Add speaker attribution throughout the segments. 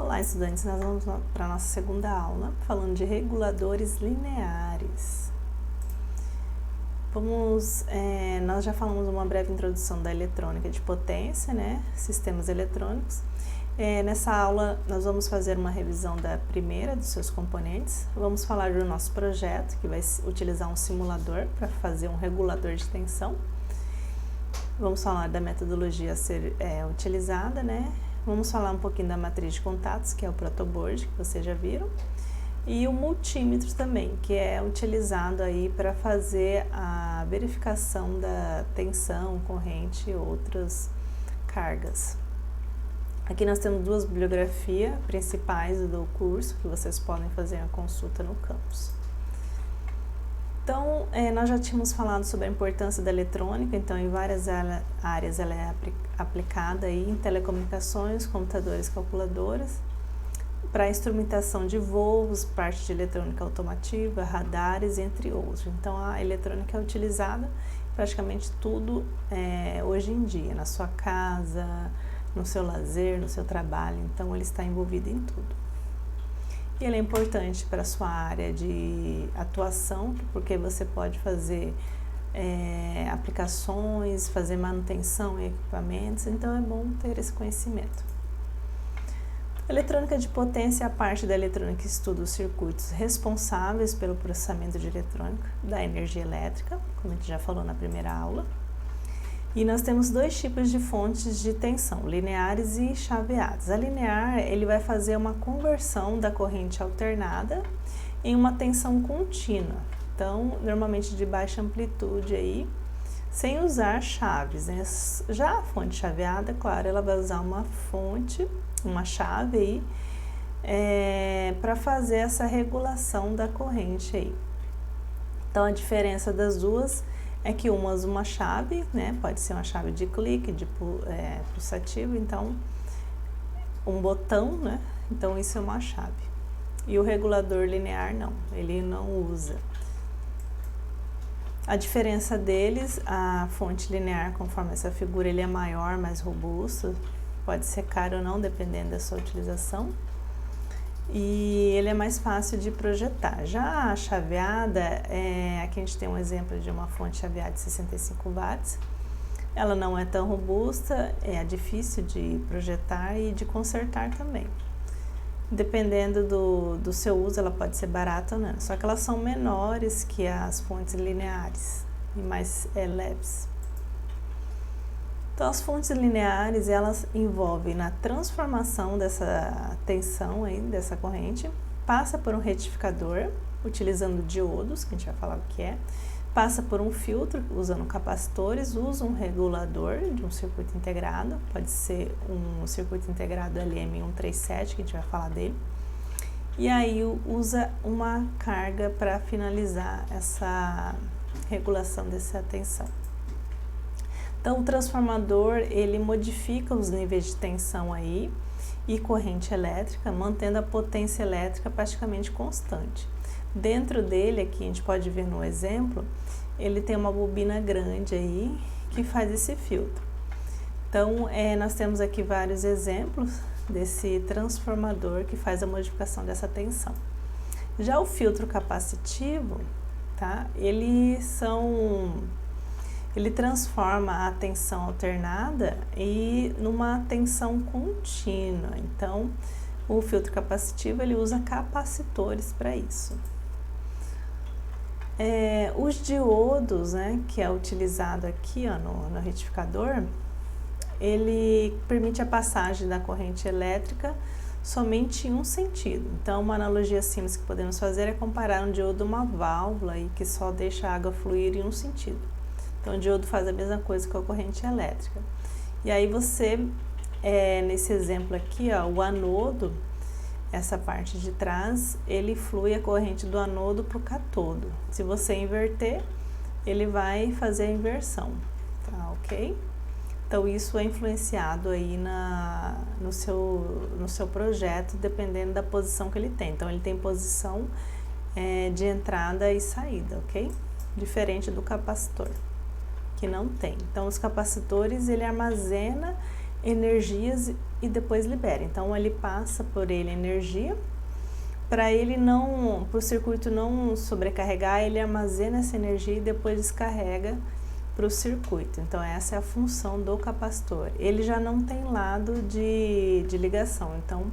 Speaker 1: Olá, estudantes, nós vamos para a nossa segunda aula, falando de reguladores lineares. Nós já falamos uma breve introdução da eletrônica de potência, né? Sistemas eletrônicos. Nessa aula, nós vamos fazer uma revisão da primeira dos seus componentes. Vamos falar do nosso projeto, que vai utilizar um simulador para fazer um regulador de tensão. Vamos falar da metodologia a ser utilizada, né? Vamos falar um pouquinho da matriz de contatos, que é o protoboard, que vocês já viram. E o multímetro também, que é utilizado aí para fazer a verificação da tensão, corrente e outras cargas. Aqui nós temos duas bibliografias principais do curso, que vocês podem fazer a consulta no campus. Então, nós já tínhamos falado sobre a importância da eletrônica, então em várias áreas ela é aplicada aí em telecomunicações, computadores, calculadoras, para instrumentação de voos, parte de eletrônica automotiva, radares, entre outros. Então, a eletrônica é utilizada em praticamente tudo hoje em dia, na sua casa, no seu lazer, no seu trabalho, então ele está envolvido em tudo. E ele é importante para a sua área de atuação, porque você pode fazer aplicações, fazer manutenção em equipamentos, então é bom ter esse conhecimento. Eletrônica de potência é a parte da eletrônica que estuda os circuitos responsáveis pelo processamento de eletrônica da energia elétrica, como a gente já falou na primeira aula. E nós temos dois tipos de fontes de tensão, lineares e chaveadas. A linear, ele vai fazer uma conversão da corrente alternada em uma tensão contínua. Então, normalmente de baixa amplitude aí, sem usar chaves, né? Já a fonte chaveada, claro, ela vai usar uma chave aí, para fazer essa regulação da corrente aí. Então, a diferença das duas é que uma usa uma chave, né? Pode ser uma chave de clique, de pulsativo, então um botão, né? Então isso é uma chave. E o regulador linear não, ele não usa. A diferença deles, a fonte linear, conforme essa figura, ele é maior, mais robusto, pode ser caro ou não, dependendo da sua utilização. E ele é mais fácil de projetar. Já a chaveada, aqui a gente tem um exemplo de uma fonte chaveada de 65 watts. Ela não é tão robusta, é difícil de projetar e de consertar também. Dependendo do seu uso, ela pode ser barata ou não. Só que elas são menores que as fontes lineares e mais leves. Então, as fontes lineares, elas envolvem na transformação dessa tensão aí, dessa corrente, passa por um retificador, utilizando diodos, que a gente vai falar o que é, passa por um filtro, usando capacitores, usa um regulador de um circuito integrado, pode ser um circuito integrado LM137, que a gente vai falar dele, e aí usa uma carga para finalizar essa regulação dessa tensão. Então, o transformador, ele modifica os níveis de tensão aí e corrente elétrica, mantendo a potência elétrica praticamente constante. Dentro dele, aqui a gente pode ver no exemplo, ele tem uma bobina grande aí que faz esse filtro. Então, nós temos aqui vários exemplos desse transformador que faz a modificação dessa tensão. Já o filtro capacitivo, tá? Ele transforma a tensão alternada numa tensão contínua. Então, o filtro capacitivo, ele usa capacitores para isso. Os diodos, né, que é utilizado aqui no retificador, ele permite a passagem da corrente elétrica somente em um sentido. Então, uma analogia simples que podemos fazer é comparar um diodo a uma válvula aí, que só deixa a água fluir em um sentido. Então, o diodo faz a mesma coisa com a corrente elétrica. E aí você, nesse exemplo aqui, ó, o anodo, essa parte de trás, ele flui a corrente do anodo para o catodo. Se você inverter, ele vai fazer a inversão, tá ok? Então, isso é influenciado aí no seu projeto, dependendo da posição que ele tem. Então, ele tem posição de entrada e saída, ok? Diferente do capacitor, que não tem. Então, os capacitores, ele armazena energias e depois libera. Então ele passa por ele energia, para ele não, para o circuito não sobrecarregar, ele armazena essa energia e depois descarrega para o circuito. Então essa é a função do capacitor. Ele já não tem lado de ligação, então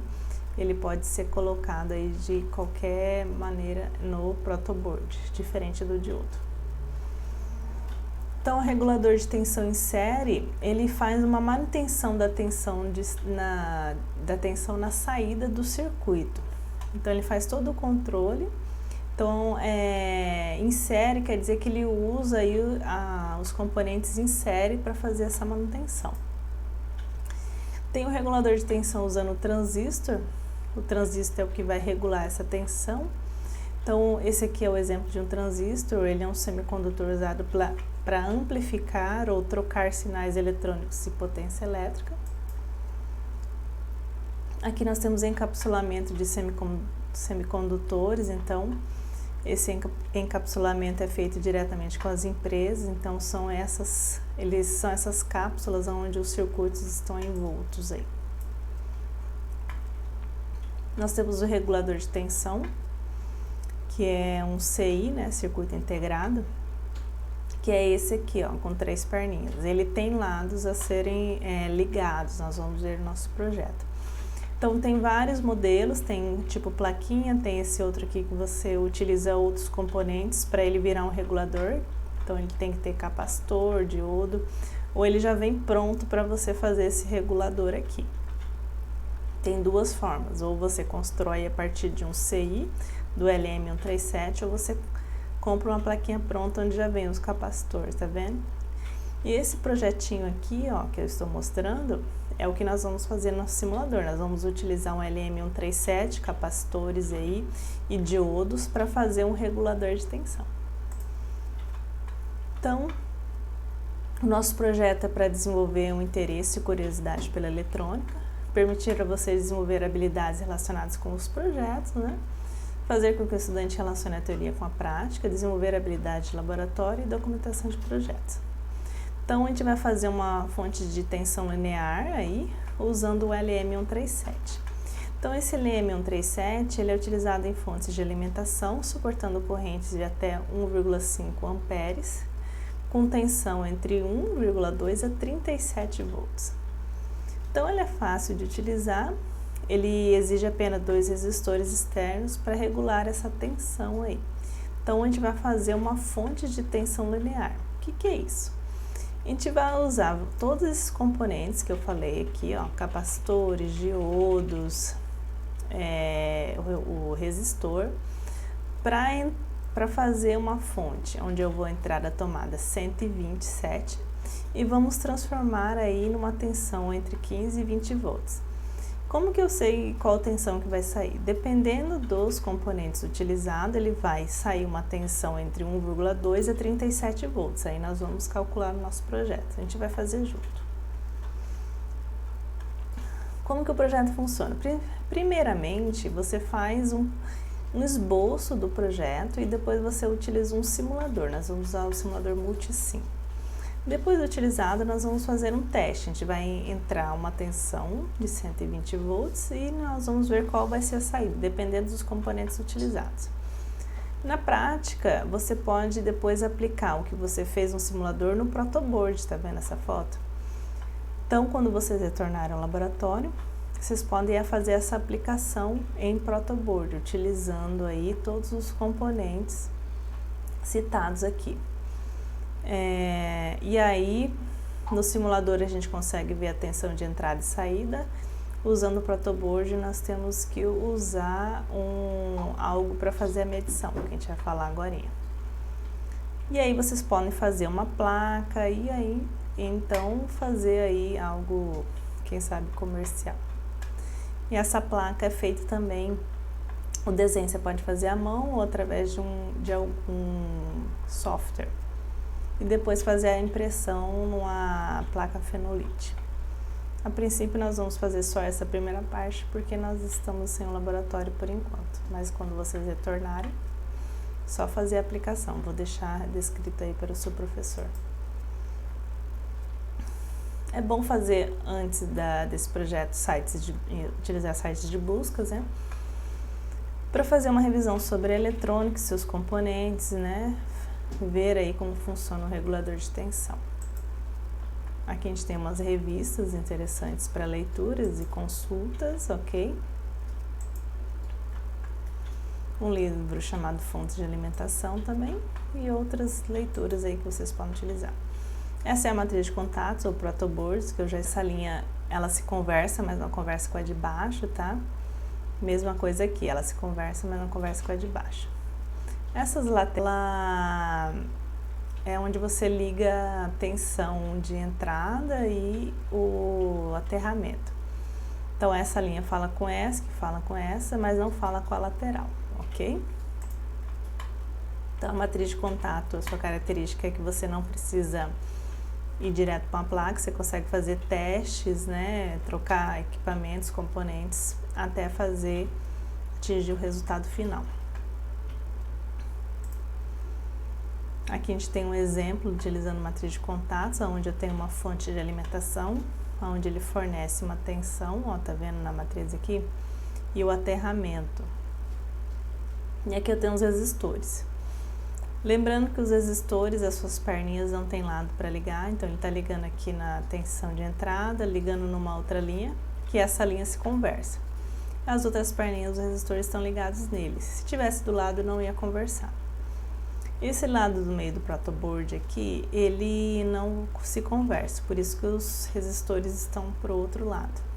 Speaker 1: ele pode ser colocado aí de qualquer maneira no protoboard, diferente do diodo. Então, o regulador de tensão em série, ele faz uma manutenção da tensão, na saída do circuito. Então, ele faz todo o controle. Então, em série quer dizer que ele usa aí, os componentes em série para fazer essa manutenção. Tem o regulador de tensão usando o transistor. O transistor é o que vai regular essa tensão. Então, esse aqui é o exemplo de um transistor. Ele é um semicondutor usado para amplificar ou trocar sinais eletrônicos de potência elétrica. Aqui nós temos encapsulamento de semicondutores, então esse encapsulamento é feito diretamente com as empresas, então são essas cápsulas onde os circuitos estão envoltos aí. Nós temos o regulador de tensão, que é um CI, né, circuito integrado, que é esse aqui, ó, com 3 perninhas. Ele tem lados a serem ligados, nós vamos ver no nosso projeto. Então, tem vários modelos, tem tipo plaquinha, tem esse outro aqui que você utiliza outros componentes para ele virar um regulador. Então, ele tem que ter capacitor, diodo, ou ele já vem pronto para você fazer esse regulador aqui. Tem duas formas, ou você constrói a partir de um CI, do LM137, ou você compra uma plaquinha pronta onde já vem os capacitores, tá vendo? E esse projetinho aqui, ó, que eu estou mostrando, é o que nós vamos fazer no simulador. Nós vamos utilizar um LM137, capacitores aí e diodos para fazer um regulador de tensão. Então, o nosso projeto é para desenvolver um interesse e curiosidade pela eletrônica, permitir a vocês desenvolver habilidades relacionadas com os projetos, né? Fazer com que o estudante relacione a teoria com a prática, desenvolver habilidade de laboratório e documentação de projetos. Então, a gente vai fazer uma fonte de tensão linear aí, usando o LM137. Então, esse LM137, ele é utilizado em fontes de alimentação, suportando correntes de até 1,5 amperes, com tensão entre 1,2 a 37 volts. Então, ele é fácil de utilizar. Ele exige apenas 2 resistores externos para regular essa tensão aí. Então, a gente vai fazer uma fonte de tensão linear. O que é isso? A gente vai usar todos esses componentes que eu falei aqui, ó, capacitores, diodos, o resistor, para fazer uma fonte, onde eu vou entrar a tomada 127 e vamos transformar aí numa tensão entre 15 e 20 volts. Como que eu sei qual tensão que vai sair? Dependendo dos componentes utilizados, ele vai sair uma tensão entre 1,2 a 37 volts. Aí nós vamos calcular no nosso projeto. A gente vai fazer junto. Como que o projeto funciona? Primeiramente, você faz um esboço do projeto e depois você utiliza um simulador. Nós vamos usar o simulador Multisim. Depois de utilizado, nós vamos fazer um teste. A gente vai entrar uma tensão de 120 volts e nós vamos ver qual vai ser a saída, dependendo dos componentes utilizados. Na prática, você pode depois aplicar o que você fez no simulador no protoboard, tá vendo essa foto? Então, quando vocês retornarem ao laboratório, vocês podem fazer essa aplicação em protoboard, utilizando aí todos os componentes citados aqui. E aí, no simulador a gente consegue ver a tensão de entrada e saída. Usando o protoboard, nós temos que usar algo para fazer a medição, que a gente vai falar agora. E aí vocês podem fazer uma placa e aí, então, fazer aí algo, quem sabe, comercial. E essa placa é feita também, o desenho você pode fazer à mão ou através de algum software. E depois fazer a impressão numa placa fenolite. A princípio nós vamos fazer só essa primeira parte porque nós estamos sem o laboratório por enquanto. Mas quando vocês retornarem, só fazer a aplicação. Vou deixar descrito aí para o seu professor. É bom fazer antes desse projeto utilizar sites de buscas, né? Para fazer uma revisão sobre a eletrônica e seus componentes, né? Ver aí como funciona o regulador de tensão. Aqui a gente tem umas revistas interessantes para leituras e consultas, ok? Um livro chamado Fontes de Alimentação também e outras leituras aí que vocês podem utilizar. Essa é a matriz de contatos ou protoboards, que essa linha, ela se conversa, mas não conversa com a de baixo, tá? Mesma coisa aqui, ela se conversa, mas não conversa com a de baixo. Essas laterais é onde você liga a tensão de entrada e o aterramento. Então, essa linha fala com essa, que fala com essa, mas não fala com a lateral, ok? Então, a matriz de contato, a sua característica é que você não precisa ir direto para uma placa, você consegue fazer testes, né? Trocar equipamentos, componentes, até atingir o resultado final. Aqui a gente tem um exemplo utilizando matriz de contatos, onde eu tenho uma fonte de alimentação, onde ele fornece uma tensão, ó, tá vendo na matriz aqui? E o aterramento. E aqui eu tenho os resistores. Lembrando que os resistores, as suas perninhas não tem lado para ligar, então ele está ligando aqui na tensão de entrada, ligando numa outra linha, que essa linha se conversa. As outras perninhas dos resistores estão ligados neles. Se tivesse do lado, não ia conversar. Esse lado do meio do protoboard aqui, ele não se conversa, por isso que os resistores estão para o outro lado.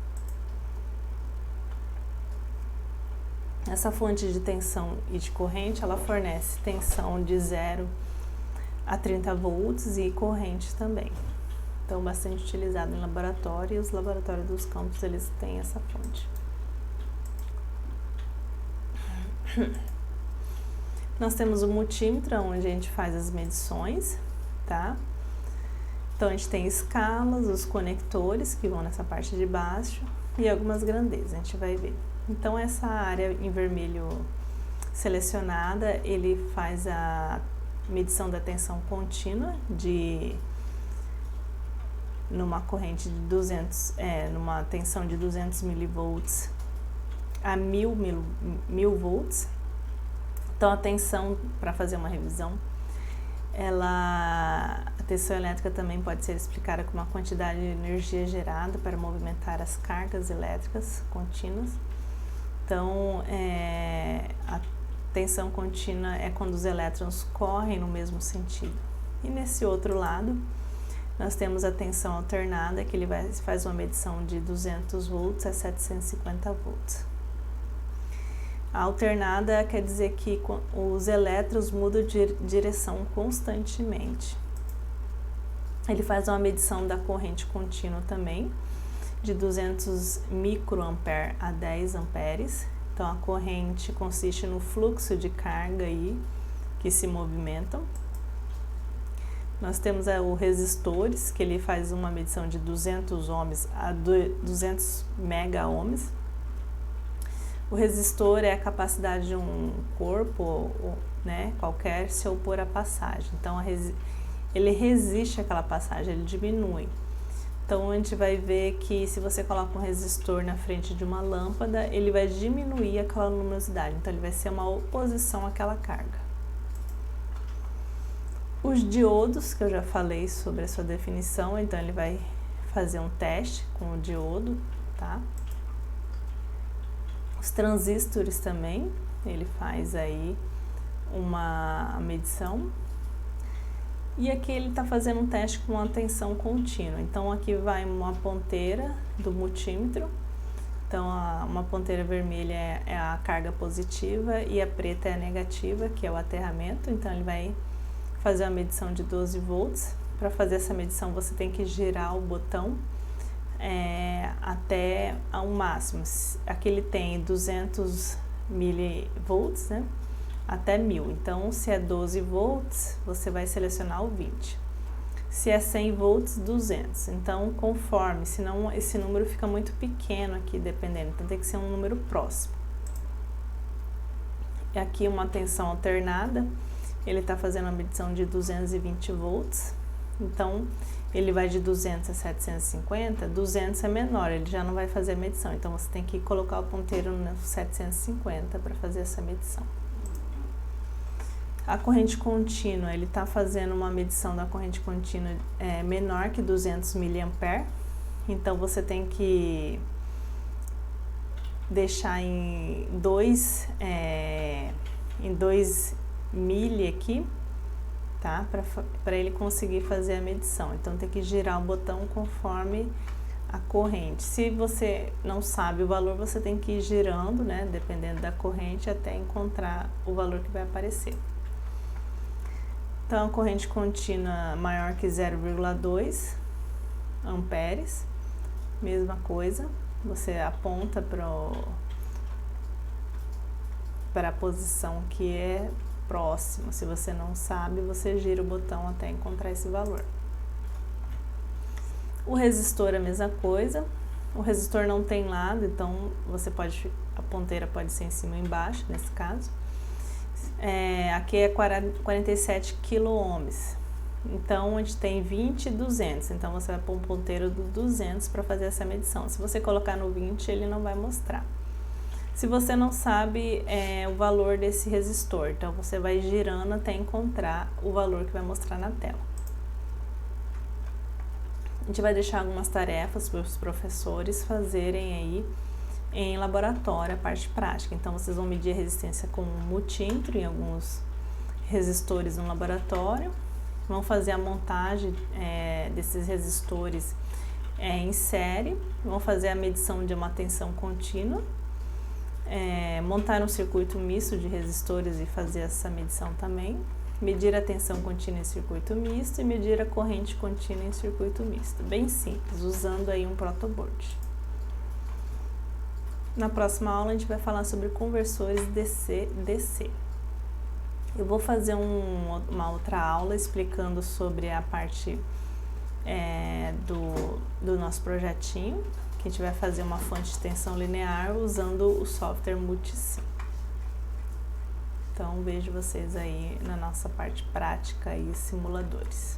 Speaker 1: Essa fonte de tensão e de corrente, ela fornece tensão de 0 a 30 volts e corrente também. Então, bastante utilizado em laboratório, e os laboratórios dos campos, eles têm essa fonte. Nós temos o multímetro, onde a gente faz as medições, tá? Então, a gente tem escalas, os conectores, que vão nessa parte de baixo, e algumas grandezas, a gente vai ver. Então, essa área em vermelho selecionada, ele faz a medição da tensão contínua numa corrente de 200, numa tensão de 200 milivolts a 1000 volts. Então, a tensão, para fazer uma revisão, a tensão elétrica também pode ser explicada como uma quantidade de energia gerada para movimentar as cargas elétricas contínuas. Então, a tensão contínua é quando os elétrons correm no mesmo sentido. E nesse outro lado, nós temos a tensão alternada, que ele faz uma medição de 200 volts a 750 volts. A alternada quer dizer que os elétrons mudam de direção constantemente. Ele faz uma medição da corrente contínua também, de 200 microampere a 10 amperes. Então, a corrente consiste no fluxo de carga aí que se movimentam. Nós temos os resistores, que ele faz uma medição de 200 ohms a 200 mega-ohms. O resistor é a capacidade de um corpo, né, qualquer, se opor à passagem. Então, ele resiste àquela passagem, ele diminui. Então, a gente vai ver que se você coloca um resistor na frente de uma lâmpada, ele vai diminuir aquela luminosidade. Então, ele vai ser uma oposição àquela carga. Os diodos, que eu já falei sobre a sua definição, então ele vai fazer um teste com o diodo, tá? Os transistores também, ele faz aí uma medição. E aqui ele está fazendo um teste com uma tensão contínua. Então, aqui vai uma ponteira do multímetro. Então, uma ponteira vermelha é a carga positiva e a preta é a negativa, que é o aterramento. Então, ele vai fazer uma medição de 12 volts. Para fazer essa medição, você tem que girar o botão até ao máximo. Aqui ele tem 200 milivolts, né? Até 1000. Então, se é 12 volts, você vai selecionar o 20. Se é 100 volts, 200. Então, conforme, senão esse número fica muito pequeno aqui, dependendo. Então, tem que ser um número próximo. E aqui uma tensão alternada. Ele está fazendo uma medição de 220 volts. Então, ele vai de 200 a 750, 200 é menor, ele já não vai fazer a medição. Então, você tem que colocar o ponteiro no 750 para fazer essa medição. A corrente contínua, ele está fazendo uma medição da corrente contínua menor que 200 mA. Então, você tem que deixar em 2 mili aqui, tá? Para ele conseguir fazer a medição. Então, tem que girar o botão conforme a corrente. Se você não sabe o valor, você tem que ir girando, né? Dependendo da corrente, até encontrar o valor que vai aparecer. Então, a corrente contínua maior que 0,2 amperes, mesma coisa, você aponta para a posição que é próxima. Se você não sabe, você gira o botão até encontrar esse valor. O resistor é a mesma coisa. O resistor não tem lado, então a ponteira pode ser em cima ou embaixo, nesse caso. Aqui é 47 kΩ. Então, a gente tem 20 e 200. Então, você vai pôr um ponteiro do 200 para fazer essa medição. Se você colocar no 20, ele não vai mostrar. Se você não sabe o valor desse resistor, então você vai girando até encontrar o valor que vai mostrar na tela. A gente vai deixar algumas tarefas para os professores fazerem aí em laboratório, a parte prática. Então, vocês vão medir a resistência com um multímetro em alguns resistores no laboratório. Vão fazer a montagem desses resistores em série. Vão fazer a medição de uma tensão contínua. Montar um circuito misto de resistores e fazer essa medição também. Medir a tensão contínua em circuito misto e medir a corrente contínua em circuito misto. Bem simples, usando aí um protoboard. Na próxima aula a gente vai falar sobre conversores DC-DC. Eu vou fazer uma outra aula explicando sobre a parte do nosso projetinho, que a gente vai fazer uma fonte de tensão linear usando o software Multisim. Então, vejo vocês aí na nossa parte prática e simuladores.